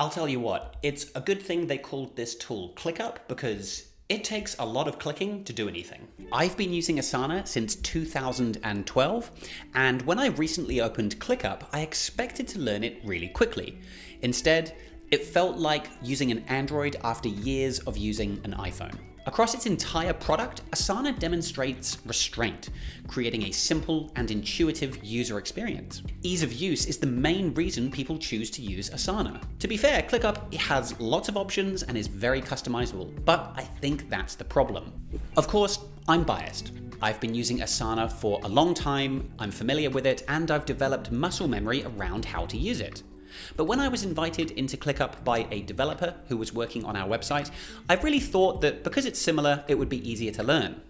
I'll tell you what, it's a good thing they called this tool ClickUp because it takes a lot of clicking to do anything. I've been using Asana since 2012, and when I recently opened ClickUp, I expected to learn it really quickly. Instead, it felt like using an Android after years of using an iPhone. Across its entire product, Asana demonstrates restraint, creating a simple and intuitive user experience. Ease of use is the main reason people choose to use Asana. To be fair, ClickUp has lots of options and is very customizable, but I think that's the problem. Of course, I'm biased. I've been using Asana for a long time, I'm familiar with it, and I've developed muscle memory around how to use it. But when I was invited into ClickUp by a developer who was working on our website, I really thought that because it's similar, it would be easier to learn.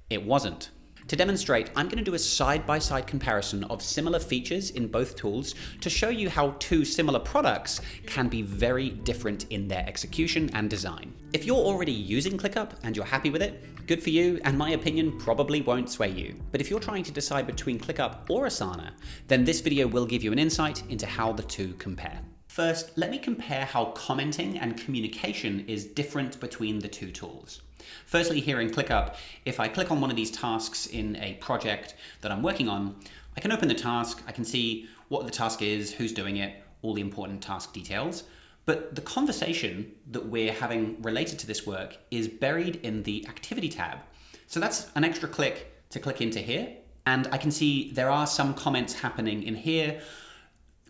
It wasn't. To demonstrate, I'm going to do a side-by-side comparison of similar features in both tools to show you how two similar products can be very different in their execution and design. If you're already using ClickUp and you're happy with it, good for you, and my opinion probably won't sway you. But if you're trying to decide between ClickUp or Asana, then this video will give you an insight into how the two compare. First, let me compare how commenting and communication is different between the two tools. Firstly, here in ClickUp, if I click on one of these tasks in a project that I'm working on, I can open the task, I can see what the task is, who's doing it, all the important task details. But the conversation that we're having related to this work is buried in the activity tab. So that's an extra click to click into here. And I can see there are some comments happening in here.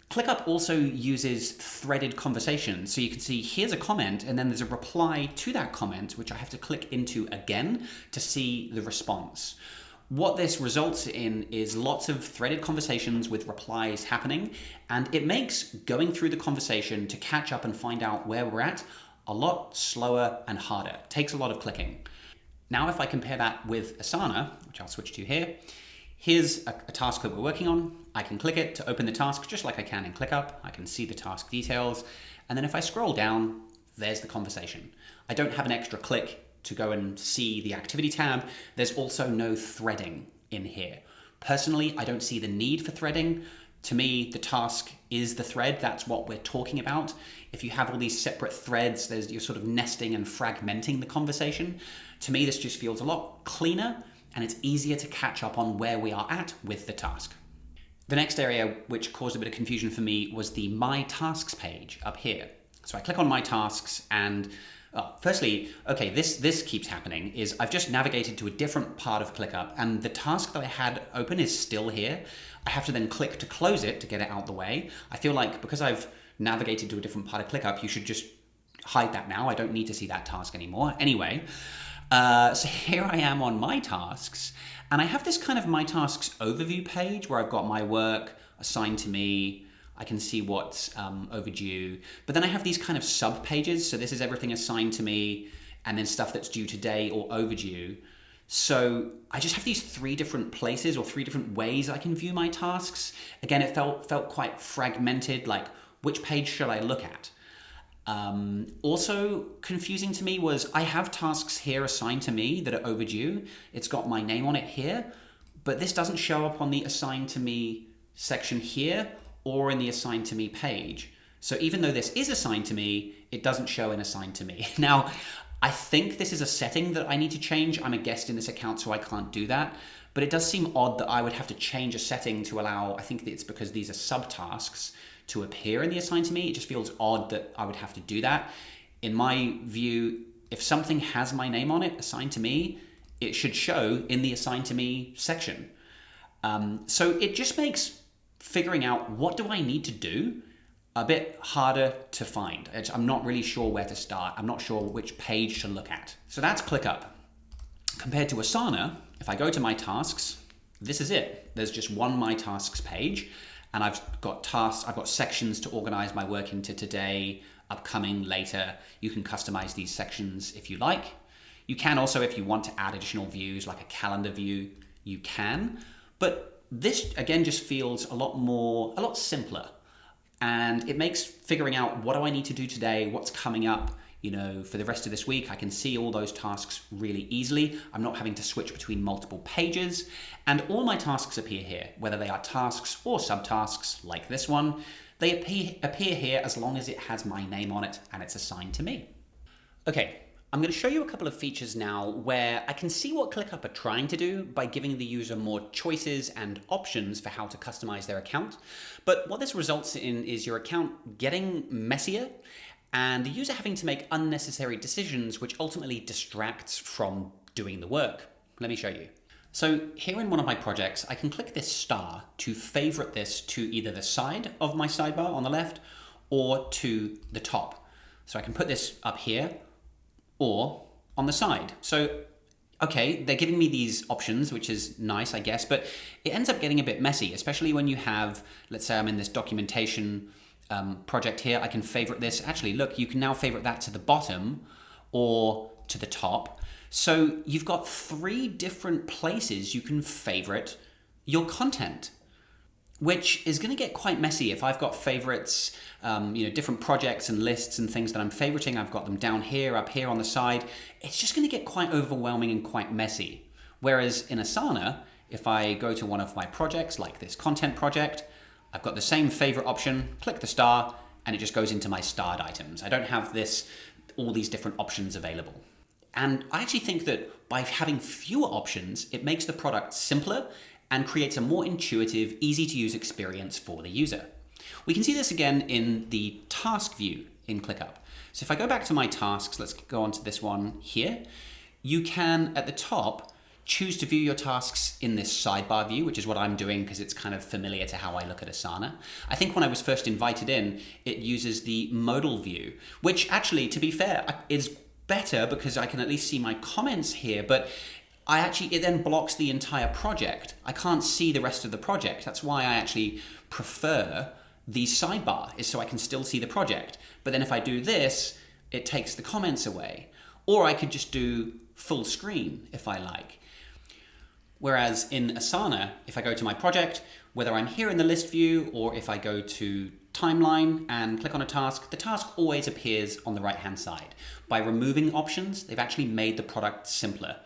ClickUp also uses threaded conversation. So you can see here's a comment and then there's a reply to that comment, which I have to click into again to see the response. What this results in is lots of threaded conversations with replies happening, and it makes going through the conversation to catch up and find out where we're at a lot slower and harder. It takes a lot of clicking. Now, if I compare that with Asana, which I'll switch to here, here's a task that we're working on. I can click it to open the task just like I can in ClickUp. I can see the task details. And then if I scroll down, there's the conversation. I don't have an extra click to go and see the activity tab. There's also no threading in here. Personally, I don't see the need for threading. To me, the task is the thread. That's what we're talking about. If you have all these separate threads, you're sort of nesting and fragmenting the conversation. To me, this just feels a lot cleaner and it's easier to catch up on where we are at with the task. The next area which caused a bit of confusion for me was the My Tasks page up here. So I click on My Tasks and firstly, okay, this keeps happening, is I've just navigated to a different part of ClickUp and the task that I had open is still here. I have to then click to close it to get it out the way. I feel like because I've navigated to a different part of ClickUp, you should just hide that now. I don't need to see that task anymore. Anyway, so here I am on My Tasks, and I have this kind of My Tasks overview page where I've got my work assigned to me. I can see what's overdue, but then I have these kind of sub pages. So this is everything assigned to me, and then stuff that's due today or overdue. So I just have these three different places or three different ways I can view my tasks. Again, it felt quite fragmented, like which page should I look at? Also confusing to me was I have tasks here assigned to me that are overdue. It's got my name on it here, but this doesn't show up on the assigned to me section here or in the assigned to me page. So even though this is assigned to me, it doesn't show in assigned to me. Now, I think this is a setting that I need to change. I'm a guest in this account, so I can't do that. But it does seem odd that I would have to change a setting to allow, I think that it's because these are subtasks, to appear in the assigned to me. It just feels odd that I would have to do that. In my view, if something has my name on it, assigned to me, it should show in the assigned to me section. So it just makes figuring out what do I need to do a bit harder to find. I'm not really sure where to start. I'm not sure which page to look at. So that's ClickUp. Compared to Asana, if I go to My Tasks, this is it. There's just one My Tasks page. And I've got tasks, I've got sections to organize my work into today, upcoming, later. You can customize these sections if you like. You can also, if you want to add additional views, like a calendar view, you can. But this, again, just feels a lot simpler. And it makes figuring out what do I need to do today, what's coming up, for the rest of this week. I can see all those tasks really easily. I'm not having to switch between multiple pages, and all my tasks appear here, whether they are tasks or subtasks like this one. They appear here as long as it has my name on it and it's assigned to me. Okay, I'm going to show you a couple of features now where I can see what ClickUp are trying to do by giving the user more choices and options for how to customize their account. But what this results in is your account getting messier and the user having to make unnecessary decisions, which ultimately distracts from doing the work. Let me show you. So here in one of my projects, I can click this star to favorite this to either the side of my sidebar on the left or to the top. So I can put this up here or on the side. So, okay, they're giving me these options, which is nice, I guess, but it ends up getting a bit messy, especially when you have, let's say I'm in this documentation project here, I can favorite this. Actually, look, you can now favorite that to the bottom or to the top. So you've got 3 different places you can favorite your content, which is going to get quite messy if I've got favorites, different projects and lists and things that I'm favoriting. I've got them down here, up here on the side. It's just going to get quite overwhelming and quite messy. Whereas in Asana, if I go to one of my projects, like this content project, I've got the same favorite option, click the star, and it just goes into my starred items. I don't have all these different options available. And I actually think that by having fewer options, it makes the product simpler and creates a more intuitive, easy to use experience for the user. We can see this again in the task view in ClickUp. So if I go back to my tasks, let's go on to this one here. You can, at the top, choose to view your tasks in this sidebar view, which is what I'm doing because it's kind of familiar to how I look at Asana. I think when I was first invited in, it uses the modal view, which actually, to be fair, is better because I can at least see my comments here, but it then blocks the entire project. I can't see the rest of the project. That's why I actually prefer the sidebar, is so I can still see the project. But then if I do this, it takes the comments away. Or I could just do full screen if I like. Whereas in Asana, if I go to my project, whether I'm here in the list view or if I go to timeline and click on a task, the task always appears on the right-hand side. By removing options, they've actually made the product simpler.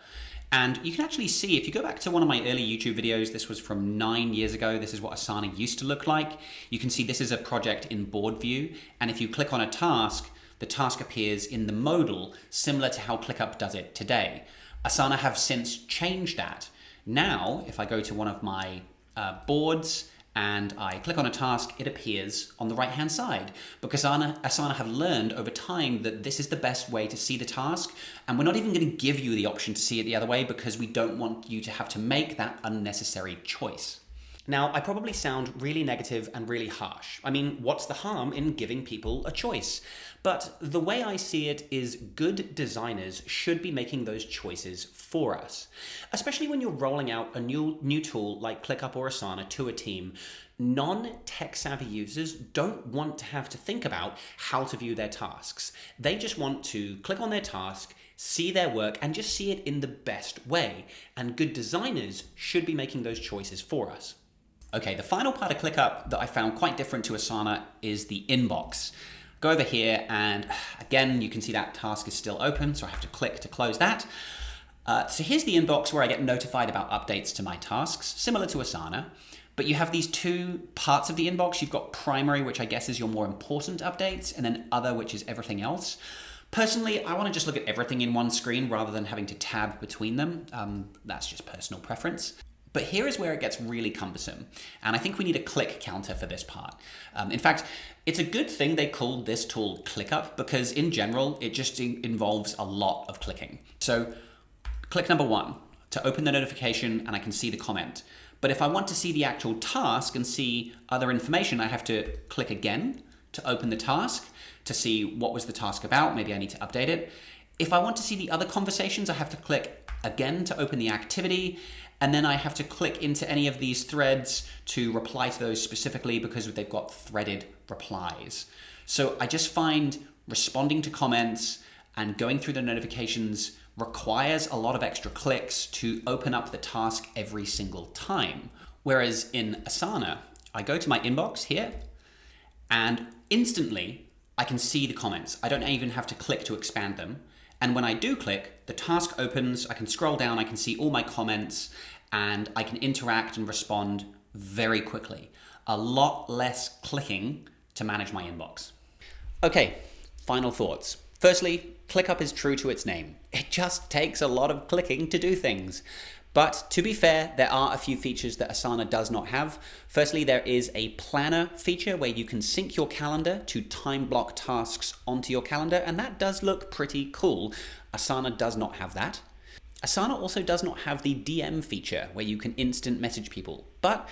And you can actually see, if you go back to one of my early YouTube videos, this was from 9 years ago, this is what Asana used to look like. You can see this is a project in board view. And if you click on a task, the task appears in the modal, similar to how ClickUp does it today. Asana have since changed that. Now, if I go to one of my boards and I click on a task, it appears on the right-hand side because Asana have learned over time that this is the best way to see the task, and we're not even going to give you the option to see it the other way because we don't want you to have to make that unnecessary choice. Now, I probably sound really negative and really harsh. I mean, what's the harm in giving people a choice? But the way I see it is good designers should be making those choices for us. Especially when you're rolling out a new tool like ClickUp or Asana to a team, non-tech savvy users don't want to have to think about how to view their tasks. They just want to click on their task, see their work, and just see it in the best way. And good designers should be making those choices for us. Okay, the final part of ClickUp that I found quite different to Asana is the inbox. Go over here and again, you can see that task is still open, so I have to click to close that. So here's the inbox where I get notified about updates to my tasks, similar to Asana. But you have these 2 parts of the inbox. You've got primary, which I guess is your more important updates, and then other, which is everything else. Personally, I want to just look at everything in one screen rather than having to tab between them. That's just personal preference. But here is where it gets really cumbersome. And I think we need a click counter for this part. In fact, it's a good thing they called this tool ClickUp because in general, it just involves a lot of clicking. So click number 1 to open the notification and I can see the comment. But if I want to see the actual task and see other information, I have to click again to open the task to see what was the task about. Maybe I need to update it. If I want to see the other conversations, I have to click again to open the activity. And then I have to click into any of these threads to reply to those specifically because they've got threaded replies. So I just find responding to comments and going through the notifications requires a lot of extra clicks to open up the task every single time. Whereas in Asana, I go to my inbox here and instantly I can see the comments. I don't even have to click to expand them. And when I do click, the task opens, I can scroll down, I can see all my comments, and I can interact and respond very quickly. A lot less clicking to manage my inbox. Okay, final thoughts. Firstly, ClickUp is true to its name. It just takes a lot of clicking to do things. But to be fair, there are a few features that Asana does not have. Firstly, there is a planner feature where you can sync your calendar to time block tasks onto your calendar, and that does look pretty cool. Asana does not have that. Asana also does not have the DM feature where you can instant message people, but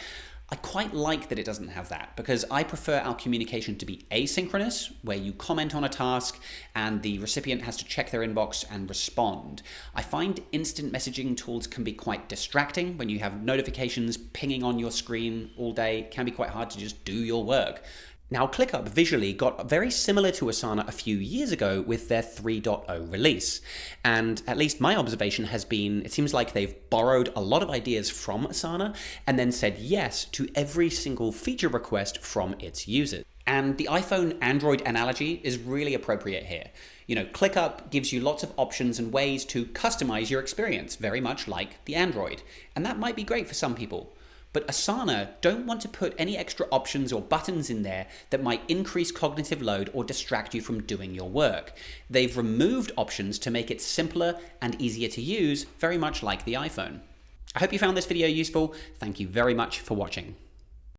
I quite like that it doesn't have that because I prefer our communication to be asynchronous, where you comment on a task and the recipient has to check their inbox and respond. I find instant messaging tools can be quite distracting when you have notifications pinging on your screen all day. It can be quite hard to just do your work. Now, ClickUp visually got very similar to Asana a few years ago with their 3.0 release. And at least my observation has been, it seems like they've borrowed a lot of ideas from Asana and then said yes to every single feature request from its users. And the iPhone-Android analogy is really appropriate here. You know, ClickUp gives you lots of options and ways to customize your experience, very much like the Android. And that might be great for some people. But Asana don't want to put any extra options or buttons in there that might increase cognitive load or distract you from doing your work. They've removed options to make it simpler and easier to use, very much like the iPhone. I hope you found this video useful. Thank you very much for watching.